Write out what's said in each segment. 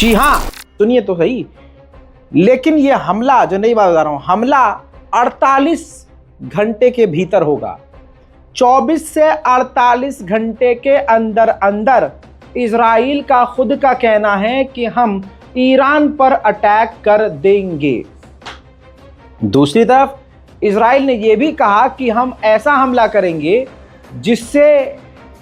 जी हाँ, सुनिए तो सही। लेकिन ये हमला, जो नई बात बता रहा हूं, हमला 48 घंटे के भीतर होगा। 24 से 48 घंटे के अंदर अंदर इजराइल का खुद का कहना है कि हम ईरान पर अटैक कर देंगे। दूसरी तरफ इजराइल ने यह भी कहा कि हम ऐसा हमला करेंगे जिससे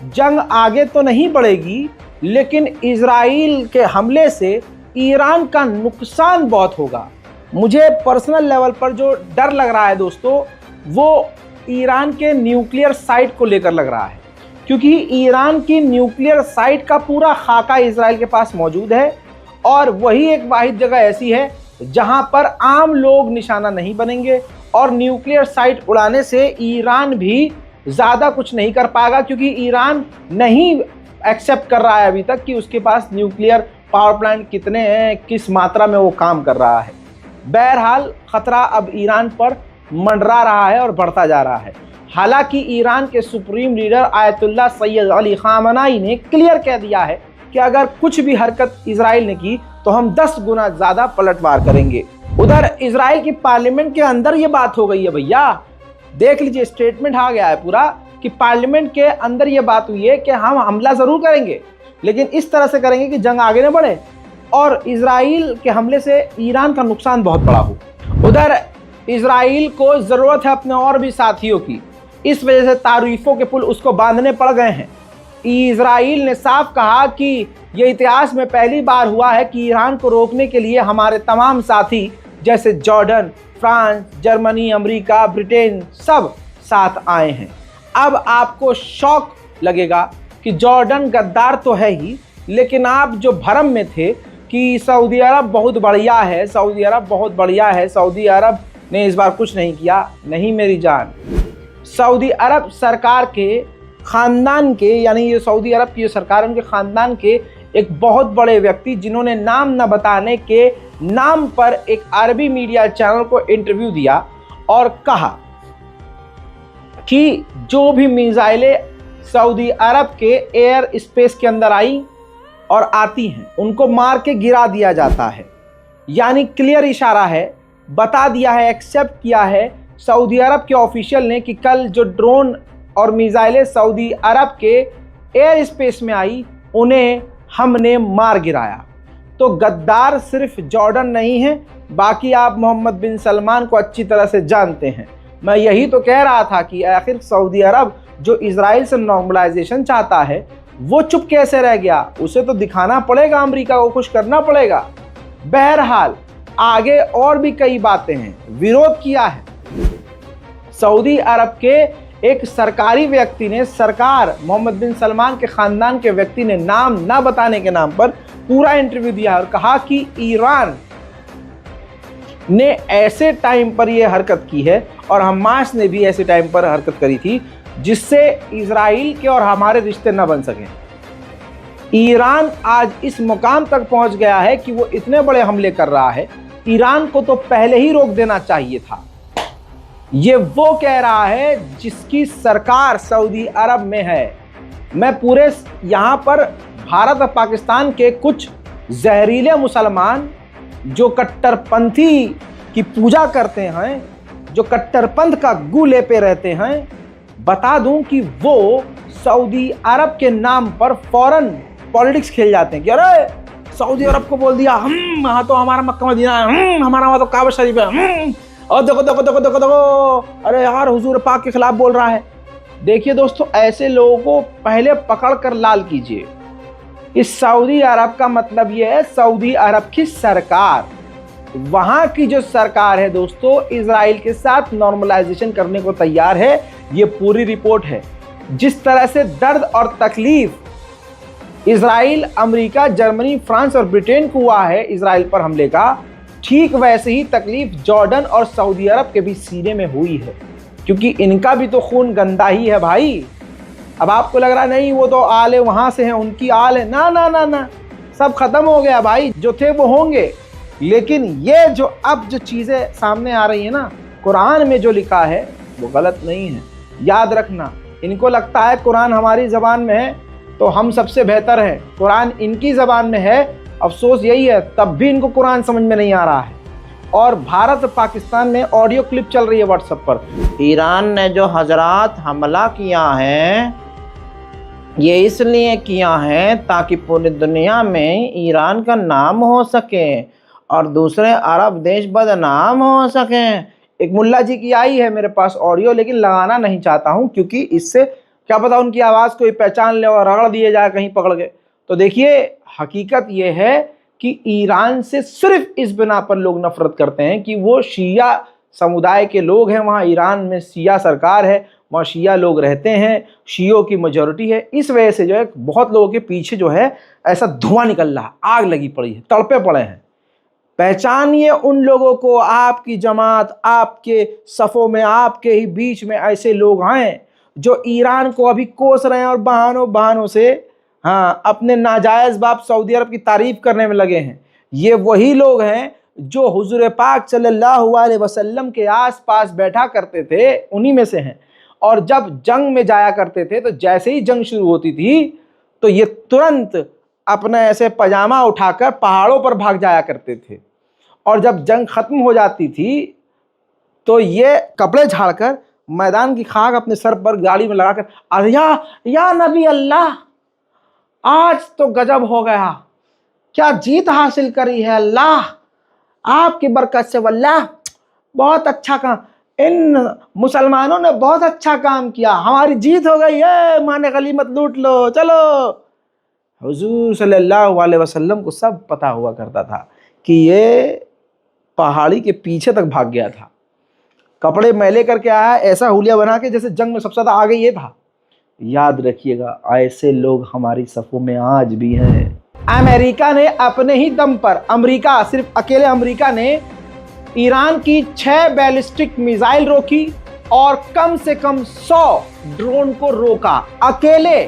जंग आगे तो नहीं बढ़ेगी, लेकिन इजराइल के हमले से ईरान का नुकसान बहुत होगा। मुझे पर्सनल लेवल पर जो डर लग रहा है दोस्तों, वो ईरान के न्यूक्लियर साइट को लेकर लग रहा है, क्योंकि ईरान की न्यूक्लियर साइट का पूरा खाका इजराइल के पास मौजूद है और वही एक वाहिद जगह ऐसी है जहां पर आम लोग निशाना नहीं बनेंगे और न्यूक्लियर साइट उड़ाने से ईरान भी ज़्यादा कुछ नहीं कर पाएगा, क्योंकि ईरान नहीं एक्सेप्ट कर रहा है अभी तक कि उसके पास न्यूक्लियर पावर प्लांट कितने हैं, किस मात्रा में वो काम कर रहा है। बहरहाल खतरा अब ईरान पर मंडरा रहा है और बढ़ता जा रहा है। हालांकि ईरान के supreme leader Ayatollah Syed Ali खामनाई ने क्लियर कह दिया है कि अगर कुछ भी हरकत इजराइल ने की तो हम 10 गुना ज़्यादा पलटवार करेंगे। उधर इजराइल की पार्लियामेंट के अंदर ये बात हो गई है भैया, देख लीजिए, स्टेटमेंट आ गया है पूरा कि पार्लियामेंट के अंदर ये बात हुई है कि हम हमला ज़रूर करेंगे, लेकिन इस तरह से करेंगे कि जंग आगे न बढ़े और इजराइल के हमले से ईरान का नुकसान बहुत बड़ा हो। उधर इजराइल को ज़रूरत है अपने और भी साथियों की, इस वजह से तारीफ़ों के पुल उसको बांधने पड़ गए हैं। इजराइल ने साफ कहा कि ये इतिहास में पहली बार हुआ है कि ईरान को रोकने के लिए हमारे तमाम साथी जैसे Jordan, France, Germany, America, Britain सब साथ आए हैं। अब आपको शौक लगेगा कि जॉर्डन गद्दार तो है ही, लेकिन आप जो भ्रम में थे कि सऊदी अरब बहुत बढ़िया है, सऊदी अरब बहुत बढ़िया है, सऊदी अरब ने इस बार कुछ नहीं किया, नहीं मेरी जान। सऊदी अरब सरकार के ख़ानदान के, यानी ये सऊदी अरब की जो सरकार है उनके ख़ानदान के एक बहुत बड़े व्यक्ति, जिन्होंने नाम न बताने के नाम पर एक अरबी मीडिया चैनल को इंटरव्यू दिया और कहा कि जो भी मिसाइलें सऊदी अरब के एयर स्पेस के अंदर आई और आती हैं उनको मार के गिरा दिया जाता है। यानी क्लियर इशारा है, बता दिया है, एक्सेप्ट किया है सऊदी अरब के ऑफिशियल ने कि कल जो ड्रोन और मिसाइलें सऊदी अरब के एयर स्पेस में आई उन्हें हमने मार गिराया। तो गद्दार सिर्फ जॉर्डन नहीं है, बाकी आप मोहम्मद बिन सलमान को अच्छी तरह से जानते हैं। मैं यही तो कह रहा था कि आखिर सऊदी अरब जो इजराइल से नॉर्मलाइजेशन चाहता है वो चुप कैसे रह गया, उसे तो दिखाना पड़ेगा, अमेरिका को खुश करना पड़ेगा। बहरहाल आगे और भी कई बातें हैं, विरोध किया है। सऊदी अरब के एक सरकारी व्यक्ति ने, सरकार मोहम्मद बिन सलमान के ख़ानदान के व्यक्ति ने नाम ना बताने के नाम पर पूरा इंटरव्यू दिया और कहा कि ईरान ने ऐसे टाइम पर यह हरकत की है और हमास ने भी ऐसे टाइम पर हरकत करी थी जिससे इजराइल के और हमारे रिश्ते न बन सकें। ईरान आज इस मुकाम तक पहुंच गया है कि वो इतने बड़े हमले कर रहा है, ईरान को तो पहले ही रोक देना चाहिए था। ये वो कह रहा है जिसकी सरकार सऊदी अरब में है। मैं पूरे यहाँ पर भारत और पाकिस्तान के कुछ जहरीले मुसलमान जो कट्टरपंथी की पूजा करते हैं, जो कट्टरपंथ का गू लेते रहते हैं, बता दूं कि वो सऊदी अरब के नाम पर फौरन पॉलिटिक्स खेल जाते हैं कि अरे सऊदी अरब को बोल दिया, वहाँ तो हमारा मक्का मदीना है, हमारा वहाँ तो काबा शरीफ है, और देखो देखो देखो देखो देखो, अरे यार हुजूर पाक के खिलाफ बोल रहा है। देखिए दोस्तों, ऐसे लोगों को पहले पकड़ कर लाल कीजिए। इस सऊदी अरब का मतलब ये है सऊदी अरब की सरकार, वहाँ की जो सरकार है दोस्तों, इजराइल के साथ नॉर्मलाइजेशन करने को तैयार है। ये पूरी रिपोर्ट है। जिस तरह से दर्द और तकलीफ इजराइल, अमेरिका, जर्मनी, फ्रांस और ब्रिटेन को हुआ है इजराइल पर हमले का, ठीक वैसे ही तकलीफ जॉर्डन और सऊदी अरब के भी सीने में हुई है, क्योंकि इनका भी तो खून गंदा ही है भाई। अब आपको लग रहा नहीं वो तो आल है, वहाँ से हैं, उनकी आल है, ना ना ना ना, सब खत्म हो गया भाई। जो थे वो होंगे, लेकिन ये जो अब जो चीज़ें सामने आ रही है ना, कुरान में जो लिखा है वो गलत नहीं है। याद रखना, इनको लगता है कुरान हमारी ज़बान में है तो हम सबसे बेहतर हैं, कुरान इनकी ज़बान में है अफसोस यही है, तब भी इनको कुरान समझ में नहीं आ रहा है। और भारत और पाकिस्तान में ऑडियो क्लिप चल रही है व्हाट्सएप पर। ईरान ने जो हजरात हमला किया है, ये इसलिए किया है ताकि पूरी दुनिया में ईरान का नाम हो सके और दूसरे अरब देश बदनाम हो सकें। एक मुल्ला जी की आई है मेरे पास ऑडियो, लेकिन लगाना नहीं चाहता हूं क्योंकि इससे क्या पता उनकी आवाज़ कोई पहचान ले और रगड़ दिए जाए कहीं पकड़ के। तो देखिए, हकीकत ये है कि ईरान से सिर्फ इस बिना पर लोग नफरत करते हैं कि वो शिया समुदाय के लोग हैं। वहाँ ईरान में शिया सरकार है, वहाँ शिया लोग रहते हैं, शियों की मेजॉरिटी है। इस वजह से जो है बहुत लोगों के पीछे जो है ऐसा धुआं निकल रहा है, आग लगी पड़ी है, तड़पे पड़े हैं। पहचानिए उन लोगों को, आपकी जमात, आपके सफ़ों में, आपके ही बीच में ऐसे लोग हैं जो ईरान को अभी कोस रहे हैं और बहानों से अपने नाजायज़ बाप सऊदी अरब की तारीफ करने में लगे हैं। ये वही लोग हैं जो हुजूर पाक सल्लल्लाहु अलैहि वसल्लम के आसपास बैठा करते थे, उन्हीं में से हैं। और जब जंग में जाया करते थे तो जैसे ही जंग शुरू होती थी तो ये तुरंत अपना ऐसे पजामा उठाकर पहाड़ों पर भाग जाया करते थे। और जब जंग खत्म हो जाती थी तो ये कपड़े झाड़कर मैदान की खाक अपने सर पर गाड़ी में लगाकर, अरे या नबी अल्लाह, आज तो गजब हो गया, क्या जीत हासिल करी है अल्लाह, आपकी बरकत से, वल्लाह बहुत अच्छा काम, इन मुसलमानों ने बहुत अच्छा काम किया, हमारी जीत हो गई है, माने गनीमत लूट लो, चलो। हुजूर सल्लल्लाहु अलैहि वसल्लम को सब पता हुआ करता था कि ये पहाड़ी के पीछे तक भाग गया था, कपड़े मैले करके आया, ऐसा हुलिया बना के जैसे जंग में सबसे ज़्यादा आगे ये था। याद रखिएगा, ऐसे लोग हमारी सफ़ों में आज भी हैं। अमेरिका ने अपने ही दम पर, अमेरिका, सिर्फ अकेले अमेरिका ने ईरान की 6 बैलिस्टिक मिसाइल रोकी और कम से कम 100 ड्रोन को रोका अकेले।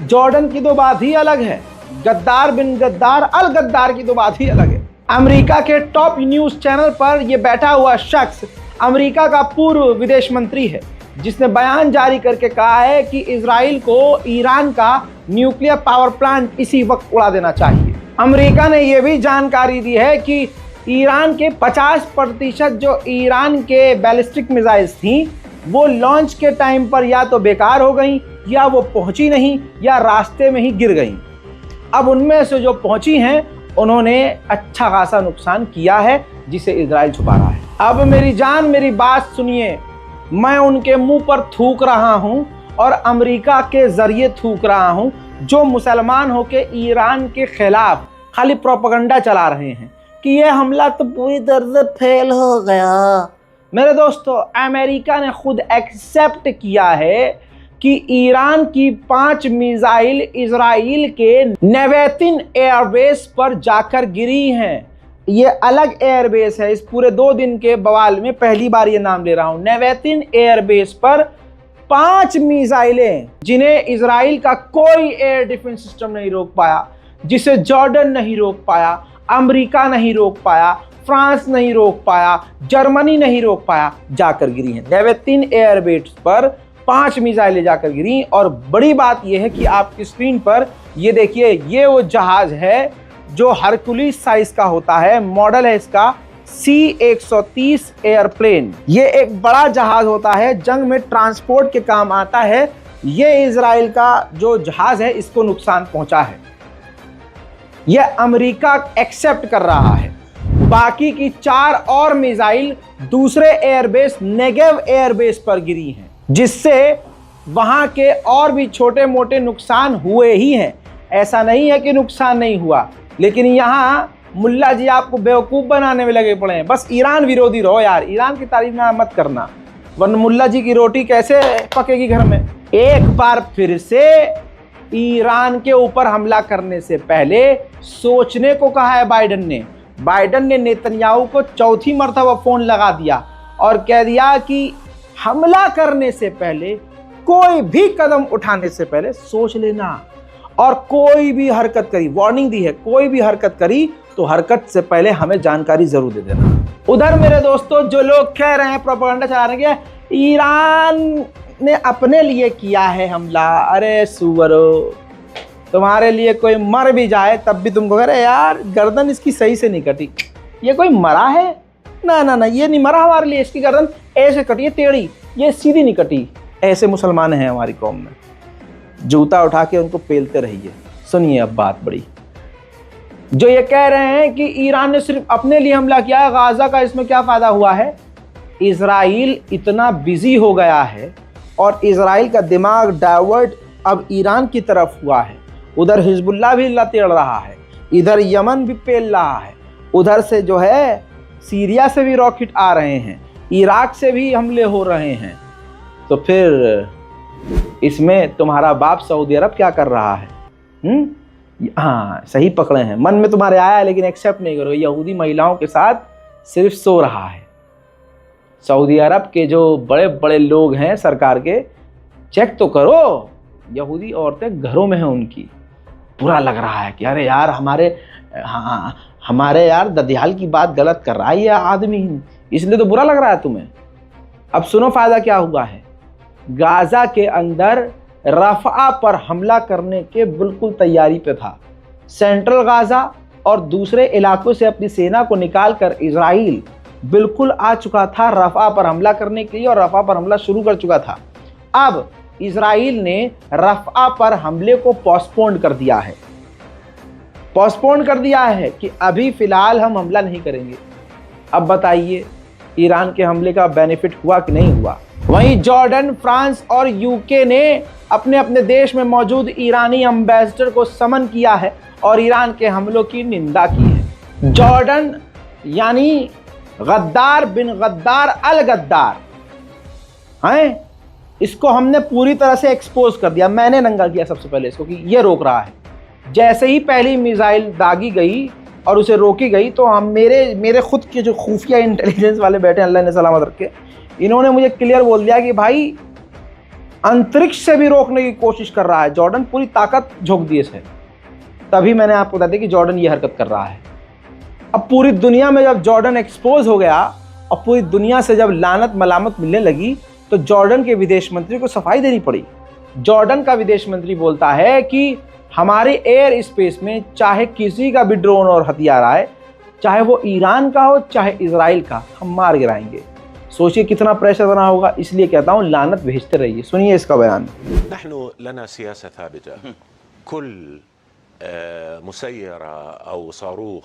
जॉर्डन की तो बात ही अलग है, गद्दार बिन गद्दार अल गद्दार की तो बात ही अलग है। अमेरिका के टॉप न्यूज़ चैनल पर यह बैठा हुआ शख्स अमेरिका का पूर्व विदेश मंत्री है, जिसने बयान जारी करके कहा है कि इजराइल को ईरान का न्यूक्लियर पावर प्लांट इसी वक्त उड़ा देना चाहिए। अमेरिका ने यह भी जानकारी दी है कि ईरान के 50% जो ईरान के बैलिस्टिक मिसाइल्स थी वो लॉन्च के टाइम पर या तो बेकार हो गई, या वो पहुंची नहीं, या रास्ते में ही गिर गई। अब उनमें से जो पहुंची हैं उन्होंने अच्छा खासा नुकसान किया है, जिसे इजराइल छुपा रहा है। अब मेरी जान, मेरी बात सुनिए, मैं उनके मुंह पर थूक रहा हूं और अमेरिका के जरिए थूक रहा हूं जो मुसलमान होके ईरान के खिलाफ खाली प्रोपेगेंडा चला रहे हैं कि ये हमला तो पूरी तरह से फेल हो गया। मेरे दोस्तों, अमेरिका ने खुद एक्सेप्ट किया है कि ईरान की 5 मिसाइल इजराइल के नेवेतिन एयरबेस पर जाकर गिरी हैं। ये अलग एयरबेस है, इस पूरे 2 दिन के बवाल में पहली बार ये नाम ले रहा हूं। नेवेतिन एयरबेस पर 5 मिसाइलें, जिन्हें इजराइल का कोई एयर डिफेंस सिस्टम नहीं रोक पाया, जिसे जॉर्डन नहीं रोक पाया, अमेरिका नहीं रोक पाया, फ्रांस नहीं रोक पाया, जर्मनी नहीं रोक पाया, जाकर गिरी हैं। नेवेतिन एयरबेस पर 5 मिसाइलें जाकर गिरी। और बड़ी बात यह है कि आपकी स्क्रीन पर ये देखिए, ये वो जहाज है जो हरकुलिस साइज का होता है, मॉडल है इसका C-130 एयरप्लेन। ये एक बड़ा जहाज होता है, जंग में ट्रांसपोर्ट के काम आता है। ये इजराइल का जो जहाज है इसको नुकसान पहुंचा है, ये अमेरिका एक्सेप्ट कर रहा है। बाकी की 4 और मिसाइल दूसरे एयरबेस, नेगेव एयरबेस पर गिरी हैं, जिससे वहां के और भी छोटे मोटे नुकसान हुए ही हैं। ऐसा नहीं है कि नुकसान नहीं हुआ, लेकिन यहाँ मुल्ला जी आपको बेवकूफ़ बनाने में लगे पड़े हैं। बस ईरान विरोधी रहो यार, ईरान की तारीफ ना मत करना, वरना मुल्ला जी की रोटी कैसे पकेगी घर में। एक बार फिर से ईरान के ऊपर हमला करने से पहले सोचने को कहा है बाइडन ने नेतन्याहू को 4थी मर्तबा फ़ोन लगा दिया और कह दिया कि हमला करने से पहले, कोई भी कदम उठाने से पहले सोच लेना, और कोई भी हरकत करी, वार्निंग दी है, कोई भी हरकत करी तो हरकत से पहले हमें जानकारी जरूर दे देना। उधर मेरे दोस्तों, जो लोग कह रहे हैं, प्रोपेगेंडा चला रहे हैं कि ईरान ने अपने लिए किया है हमला, अरे सुवरो, तुम्हारे लिए कोई मर भी जाए तब भी तुमको कह रहे यार गर्दन इसकी सही से नहीं कटी, ये कोई मरा है, ना ना ना ये नहीं मरा हमारे लिए, इसकी गर्दन ऐसे कटी है टेढ़ी, ये सीधी नहीं कटी। ऐसे मुसलमान हैं हमारी कौम में, जूता उठा के उनको पेलते रहिए। सुनिए अब बात बड़ी, जो ये कह रहे हैं कि ईरान ने सिर्फ अपने लिए हमला किया है, गाजा का इसमें क्या फायदा हुआ है। इजराइल इतना बिजी हो गया है और इजराइल का दिमाग डाइवर्ट अब ईरान की तरफ हुआ है। उधर हिजबुल्लाह भी लतेड़ रहा है, इधर यमन भी पेल रहा है, उधर से जो है सीरिया से भी रॉकेट आ रहे हैं, इराक से भी हमले हो रहे हैं। तो फिर इसमें तुम्हारा बाप सऊदी अरब क्या कर रहा है? हाँ सही पकड़े हैं, मन में तुम्हारे आया है लेकिन एक्सेप्ट नहीं करो। यहूदी महिलाओं के साथ सिर्फ सो रहा है। सऊदी अरब के जो बड़े बड़े लोग हैं सरकार के, चेक तो करो, यहूदी औरतें घरों में हैं उनकी। बुरा लग रहा है कि अरे यार हमारे यार ददियाल की बात गलत कर रहा है ये आदमी, इसलिए तो बुरा लग रहा है तुम्हें। अब सुनो फायदा क्या हुआ है। गाजा के अंदर रफ़ा पर हमला करने के बिल्कुल तैयारी पे था। सेंट्रल गाजा और दूसरे इलाकों से अपनी सेना को निकालकर इजराइल बिल्कुल आ चुका था रफ़ा पर हमला करने के लिए और रफ़ा पर हमला शुरू कर चुका था। अब इजराइल ने रफ़ा पर हमले को पोस्टपोन कर दिया है, पोस्टपोन कर दिया है कि अभी फिलहाल हम हमला नहीं करेंगे। अब बताइए ईरान के हमले का बेनिफिट हुआ कि नहीं हुआ। वहीं जॉर्डन, फ्रांस और यूके ने अपने अपने देश में मौजूद ईरानी एम्बेसडर को समन किया है और ईरान के हमलों की निंदा की है। जॉर्डन यानी गद्दार बिन गद्दार अल गद्दार हैं, इसको हमने पूरी तरह से एक्सपोज कर दिया। मैंने नंगा किया सबसे पहले इसको कि ये रोक रहा है। जैसे ही पहली मिसाइल दागी गई और उसे रोकी गई तो हम मेरे खुद के जो खुफिया इंटेलिजेंस वाले बैठे अल्लाह ने सलामत रखे, इन्होंने मुझे क्लियर बोल दिया कि भाई अंतरिक्ष से भी रोकने की कोशिश कर रहा है जॉर्डन, पूरी ताकत झोंक दी इसे। तभी मैंने आपको बता दिया कि जॉर्डन ये हरकत कर रहा है। अब पूरी दुनिया में जब जॉर्डन एक्सपोज हो गया और पूरी दुनिया से जब लानत मलामत मिलने लगी तो जॉर्डन के विदेश मंत्री को सफाई देनी पड़ी। जॉर्डन का विदेश मंत्री बोलता है कि हमारे एयर स्पेस में चाहे किसी का भी ड्रोन और हथियार आए, चाहे वो ईरान का हो चाहे इजराइल का, हम मार गिराएंगे। सोचिए कितना प्रेशर बना होगा। इसलिए कहता हूँ लानत भेजते रहिए। सुनिए इसका बयान। नहनु लना सियासा थाबिता, कुल मुसय्यरा औ सारूख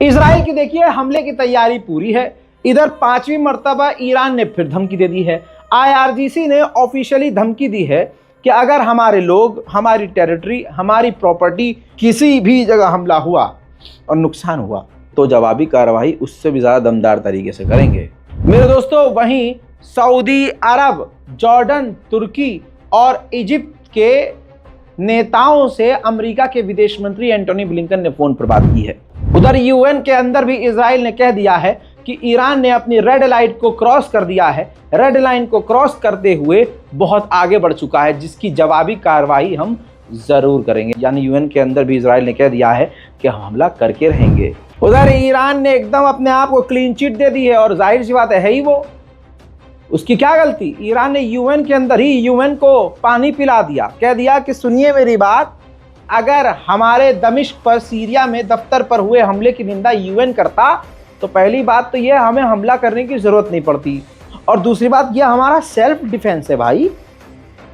इजराइल की देखिए हमले की तैयारी पूरी है। इधर 5वीं मर्तबा ईरान ने फिर धमकी दे दी है। IRGC ने ऑफिशियली धमकी दी है कि अगर हमारे लोग, हमारी टेरिटरी, हमारी प्रॉपर्टी किसी भी जगह हमला हुआ और नुकसान हुआ तो जवाबी कार्रवाई उससे भी ज़्यादा दमदार तरीके से करेंगे। मेरे दोस्तों वहीं सऊदी अरब, जॉर्डन, तुर्की और इजिप्ट के नेताओं से अमेरिका के विदेश मंत्री एंटोनी ब्लिंकन ने फ़ोन पर बात की है। उधर UN के अंदर भी इजराइल ने कह दिया है कि ईरान ने अपनी रेड लाइन को क्रॉस कर दिया है, रेड लाइन को क्रॉस करते हुए बहुत आगे बढ़ चुका है, जिसकी जवाबी कार्रवाई हम जरूर करेंगे। यानी UN के अंदर भी इजराइल ने कह दिया है कि हम हमला करके रहेंगे। उधर ईरान ने एकदम अपने आप को क्लीन चिट दे दी है और जाहिर सी बात है ही वो, उसकी क्या गलती। ईरान ने UN के अंदर ही UN को पानी पिला दिया, कह दिया कि सुनिए मेरी बात, अगर हमारे दमिश्क पर, सीरिया में दफ्तर पर हुए हमले की निंदा UN करता तो पहली बात तो ये हमें हमला करने की जरूरत नहीं पड़ती, और दूसरी बात ये हमारा सेल्फ डिफेंस है भाई।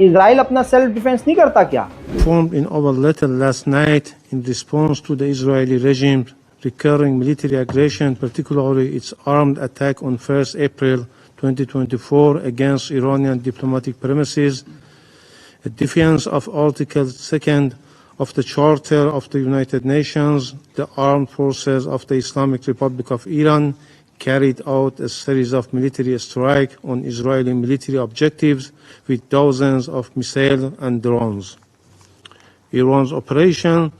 इजराइल अपना सेल्फ डिफेंस नहीं करता क्या? Formed in our letter last night in response to the Israeli regime's recurring military aggression, particularly its armed attack on 1st April 2024 against Iranian diplomatic premises, a defiance of Article 2nd of the Charter of the United Nations, the armed forces of the Islamic Republic of Iran carried out a series of military strikes on Israeli military objectives with dozens of missiles and drones. Iran's operation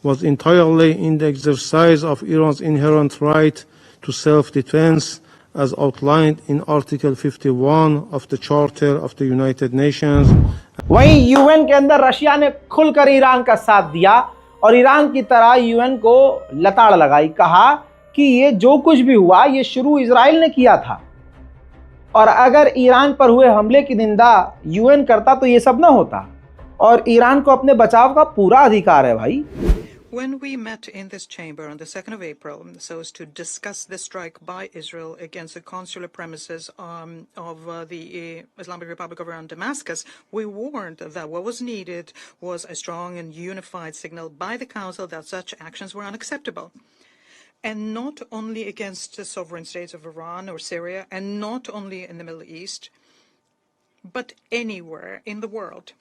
was entirely in the exercise of Iran's inherent right to self-defense as outlined in Article 51 of the Charter of the United Nations. वहीं UN के अंदर Russia ने खुलकर Iran का साथ दिया और Iran की तरह यूएन को लताड़ लगाई, कहा कि ये जो कुछ भी हुआ ये शुरू इजराइल ने किया था और अगर ईरान पर हुए हमले की निंदा यूएन करता तो ये सब ना होता और ईरान को अपने बचाव का पूरा अधिकार है भाई। When we met in this chamber on the 2nd of April, so as to discuss the strike by Israel against the consular premises of the Islamic Republic of Iran, Damascus, we warned that what was needed was a strong and unified signal by the Council that such actions were unacceptable. And not only against the sovereign states of Iran or Syria, and not only in the Middle East, but anywhere in the world.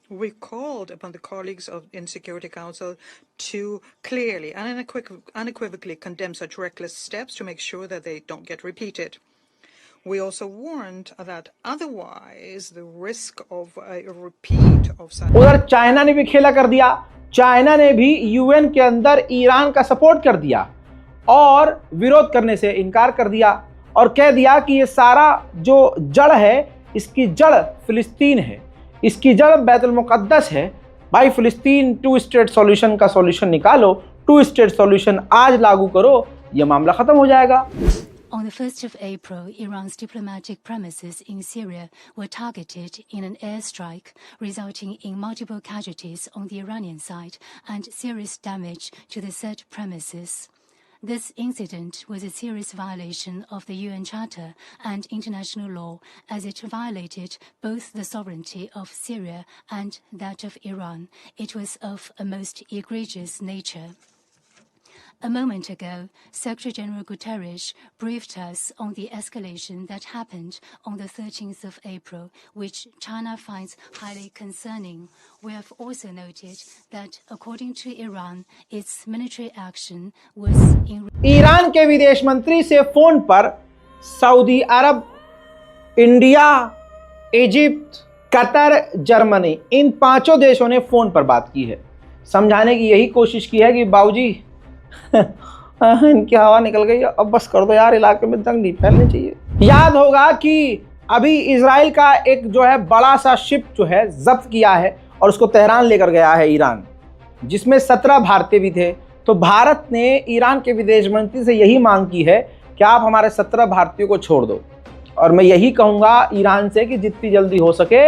We called upon the colleagues in Security Council to clearly and unequivocally condemn such reckless steps to make sure that they don't get repeated. We also warned that otherwise the risk of a repeat of such... उधर China ने भी खेला कर दिया। China ने भी UN के अंदर ईरान का सपोर्ट कर दिया और विरोध करने से इनकार कर दिया और कह दिया कि ये सारा जो जड़ है इसकी जड़ फिलिस्तीन है, इसकी जड़ बैतुल मुक़द्दस है। भाई फिलिस्तीन 2 स्टेट सॉल्यूशन का सॉल्यूशन निकालो, 2 स्टेट सॉल्यूशन आज लागू करो, ये मामला खत्म हो जाएगा। On the 1st of April, Iran's diplomatic premises in Syria were targeted in an airstrike, resulting in multiple casualties on the Iranian side and serious damage to the said premises. This incident was a serious violation of the UN Charter and international law, as it violated both the sovereignty of Syria and that of Iran. It was of a most egregious nature. A moment ago, Secretary-General Guterres briefed us on the escalation that happened on the 13th of April, which China finds highly concerning. We have also noted that, according to Iran, its military action was in... Iran के विदेश मंत्री से phone पर Saudi अरब, India, Egypt, Qatar, Germany, इन 5 देशों ने phone पर बात की है। समझाने की यही कोशिश की है कि बाबूजी इनकी हवा निकल गई, अब बस कर दो यार, इलाके में जंग नहीं फैलनी चाहिए। याद होगा कि अभी इजराइल का एक जो है बड़ा सा शिप जो है जब्त किया है और उसको तेहरान लेकर गया है ईरान, जिसमें 17 भारतीय भी थे। तो भारत ने ईरान के विदेश मंत्री से यही मांग की है कि आप हमारे 17 भारतीयों को छोड़ दो और मैं यही कहूँगा ईरान से कि जितनी जल्दी हो सके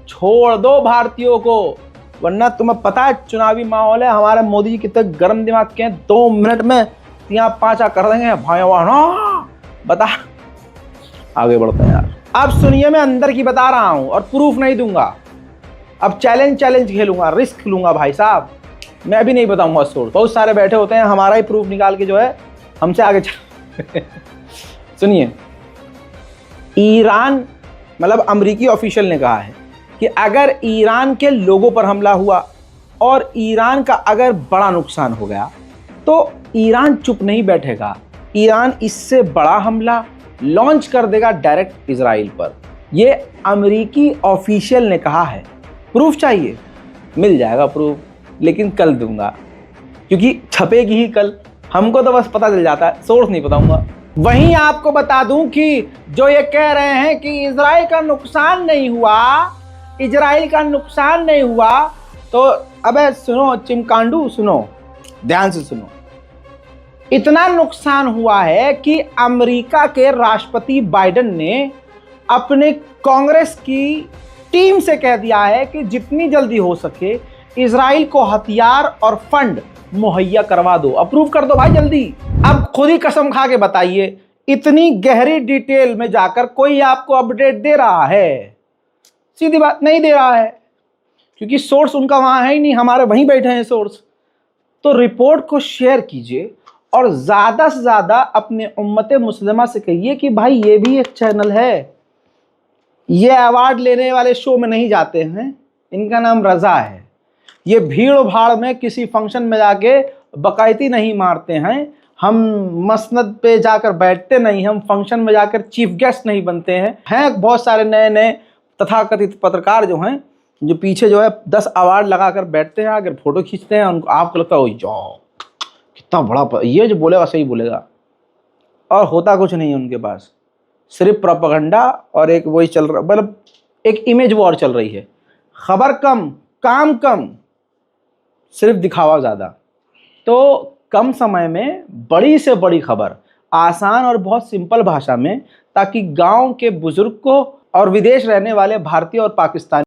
छोड़ दो भारतीयों को, वरना तुम्हें पता है चुनावी माहौल है, हमारे मोदी जी कितने गर्म दिमाग के हैं, 2 मिनट में 3-5 कर देंगे भाई वाह। बता, आगे बढ़ते हैं यार। अब सुनिए, मैं अंदर की बता रहा हूं और प्रूफ नहीं दूंगा, अब चैलेंज खेलूंगा, रिस्क लूंगा भाई साहब। मैं भी नहीं बताऊंगा सोर्स, बहुत सारे बैठे होते हैं हमारा ही प्रूफ निकाल के जो है हमसे आगे चल सुनिए, ईरान मतलब अमेरिकी ऑफिशियल ने कहा है कि अगर ईरान के लोगों पर हमला हुआ और ईरान का अगर बड़ा नुकसान हो गया तो ईरान चुप नहीं बैठेगा, ईरान इससे बड़ा हमला लॉन्च कर देगा डायरेक्ट इजराइल पर। ये अमेरिकी ऑफिशियल ने कहा है। प्रूफ चाहिए, मिल जाएगा प्रूफ, लेकिन कल दूंगा क्योंकि छपेगी ही कल। हमको तो बस पता चल जाता है, सोर्स नहीं बताऊंगा। वहीं आपको बता दूं कि जो ये कह रहे हैं कि इजराइल का नुकसान नहीं हुआ, तो अबे सुनो चिमकांडू, सुनो ध्यान से सुनो। इतना नुकसान हुआ है कि अमेरिका के राष्ट्रपति बाइडेन ने अपने कांग्रेस की टीम से कह दिया है कि जितनी जल्दी हो सके इजराइल को हथियार और फंड मुहैया करवा दो, अप्रूव कर दो भाई जल्दी। अब खुद ही कसम खा के बताइए, इतनी गहरी डिटेल में जाकर कोई आपको अपडेट दे रहा है? सीधी बात, नहीं दे रहा है, क्योंकि सोर्स उनका वहां है ही नहीं, हमारे वहीं बैठे हैं सोर्स। तो रिपोर्ट को शेयर कीजिए और ज़्यादा से ज़्यादा अपने उम्मते मुस्लिमा से कहिए कि भाई ये भी एक चैनल है, ये अवार्ड लेने वाले शो में नहीं जाते हैं, इनका नाम रज़ा है, ये भीड़ भाड़ में किसी फंक्शन में जाके बकायती नहीं मारते हैं, हम मसनद पे जाकर बैठते नहीं, हम फंक्शन में जाकर चीफ गेस्ट नहीं बनते हैं बहुत सारे नए नए तथाकथित पत्रकार जो हैं, जो पीछे जो है 10 अवार्ड लगाकर बैठते हैं, अगर फोटो खींचते हैं उनको आपको लगता है जाओ कितना बड़ा, ये जो बोलेगा सही बोलेगा, और होता कुछ नहीं है उनके पास, सिर्फ प्रोपेगेंडा और एक वही चल रहा, मतलब एक इमेज वॉर चल रही है, खबर कम काम कम, सिर्फ दिखावा ज़्यादा। तो कम समय में बड़ी से बड़ी खबर आसान और बहुत सिंपल भाषा में, ताकि गांव के बुजुर्ग को और विदेश रहने वाले भारतीय और पाकिस्तानी